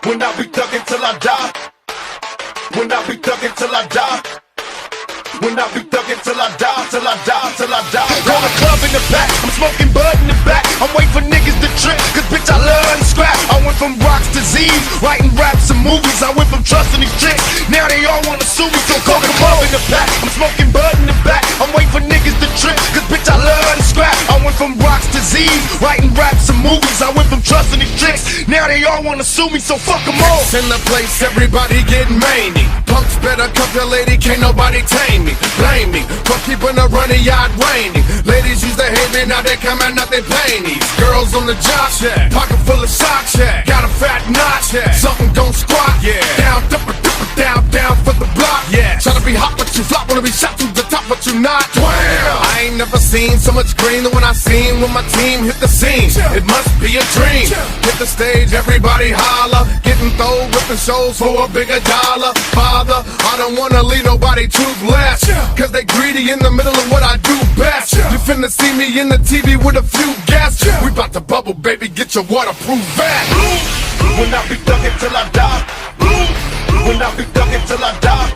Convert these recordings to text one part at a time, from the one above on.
When I be thuggin' till I die. When I be thuggin' till I die. When I be thuggin' till I die, till I die, till I die. Call the club in the back, I'm smoking bud in the back. I'm waiting for niggas to trip, cause bitch I love to scrap. I went from rocks to Z's, writing raps and movies. I went from trusting these chicks, now they all wanna sue me. So call the club in the back, I'm smoking bud in the back. I'm waiting for niggas to trip, cause bitch I love to scrap. I went from rocks to Z's, writing raps and movies. I went from trusting these chicks, now they all wanna sue me. So fuck them all. In the place, everybody getting mangy. Punks better cuff your lady, can't nobody tame me. Blame me for keeping a running yard raining. Ladies used to hate me, now they coming out they panties. Girls on the job, pocket full of socks, got a fat notch, something don't squat, down, down for the block, try to be hot but you flop, wanna be shot to the top but you not. I ain't never seen so much green than when I seen when my team hit the scene. It must be a dream. Hit the stage, everybody holler, getting throw, ripping shows for a bigger dollar. Father, I don't wanna leave nobody toothless, cause they greedy in the middle of what I do best. You finna see me in the TV with a few guests. We bout to bubble, baby, get your waterproof vest. When I be thuggin' till I die. When I be thuggin' till I die.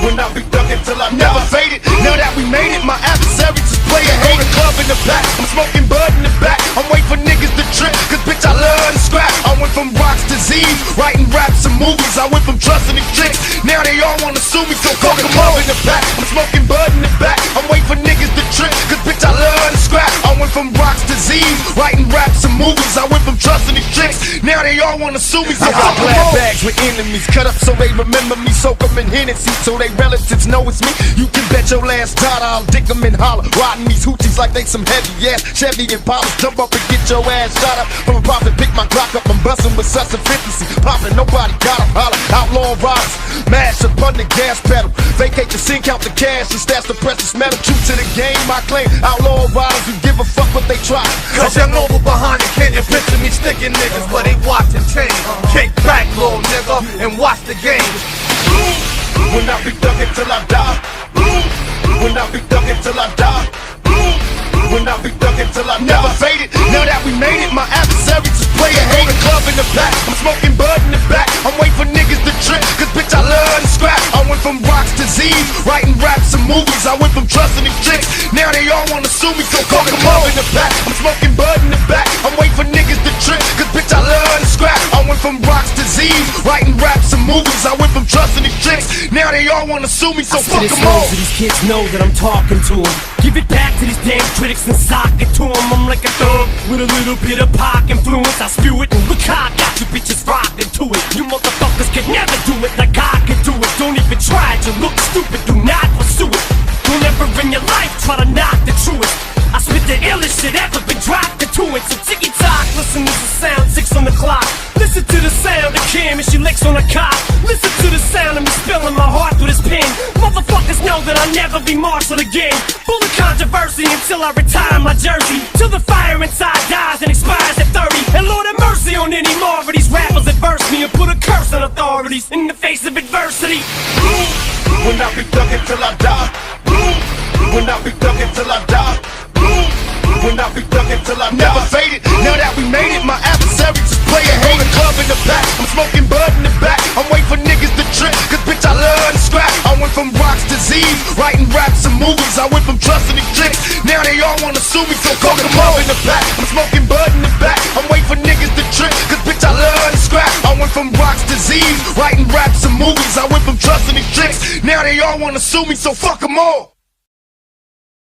When I be thuggin' till I never faded. Now that we made it, my adversaries just play a hate. The club in the back, I'm smoking bud in the back. I'm waiting for niggas to trip, cause bitch I love to scrap. I went from rocks to Z's, writing raps and movies. I went from trusting these chicks, now they all wanna sue me. So call the club in the back, I'm smoking bud in the back. I'm waiting for niggas to trip, cause bitch I love to scrap. I went from rocks to Z's, writing raps and movies. I went from trusting these chicks, now they all wanna sue me. So I got black bags with enemies, cut up so they remember me. Soak them in Hennessy so they relatives know it's me. You can bet your last dollar I'll dick them and holler. Riding these hoochies like they some heavy ass Chevy and Impala. Jump up and get your ass shot up. From a profit, pick my Glock up. I'm bustin' with such efficiency. Poppin', nobody got 'em. Holler, outlaw riders, mash up on the gas pedal. Vacate the scene, count the cash and stash the precious metal. True to the game, I claim outlaw riders who give a fuck what they try. Cause young over behind it, can you picture me sticking niggas, but they watching change. Kick back, little nigga, and watch the game. When I be thuggin' till I die. When I be thuggin' till I die. When I be thuggin' till I never faded. Now that we made it, my adversaries just play a hate. The club in the back, I'm smoking bud in the back. I'm waiting for niggas to trip, cause bitch I love to scrap. I went from rocks to Z's, writing raps and movies. I went from trusting these chicks, now they all wanna sue me. So call the club in the back, I'm smoking bud in the back. I'm waiting for niggas to trip, cause bitch I love to scrap. I went from rocks to Z's, writing raps and movies. I went from trusting these chicks, now they all wanna sue me. So fuck them all. So these kids know that I'm talking to them. Give it back to these damn critics and sock it to them. I'm like a thug with a little bit of pop influence. I spew it and look how I got you bitches rockin' to it. You motherfuckers can never do it like I can do it. Don't even try it, you look stupid, do not pursue it. Don't ever in your life try to knock the truest. I spit the illest shit ever been dropped into it. So ticky tock, listen to the sound, 6 on the clock. Listen to the sound of Kim as she licks on a cop. Listen to the sound of me spilling my heart through this pen. Motherfuckers know that I'll never be marshaled again. Full of controversy until I retire my jersey. Till the fire inside dies and expires at 30. And Lord have mercy on any more of these rappers adverse me and put a curse on authorities in the face of adversity. When I be thuggin' till I die. When I be thuggin' till I die. When I be thuggin' till I never faded. Now that we made it, my adversaries just play a hate. The club in the back, I'm smoking bud in the back. I'm waiting for niggas to trip, cause bitch I love to scrap. I went from rocks to Z's, writing raps and movies. I went from trusting these chicks, now they all wanna sue me. So call the club in the back, I'm smoking bud in the back. I'm waiting for niggas to trip, cause bitch I love to scrap. I went from rocks to Z's, writing raps and movies. I went from trusting these chicks, now they all wanna sue me. So fuck them all.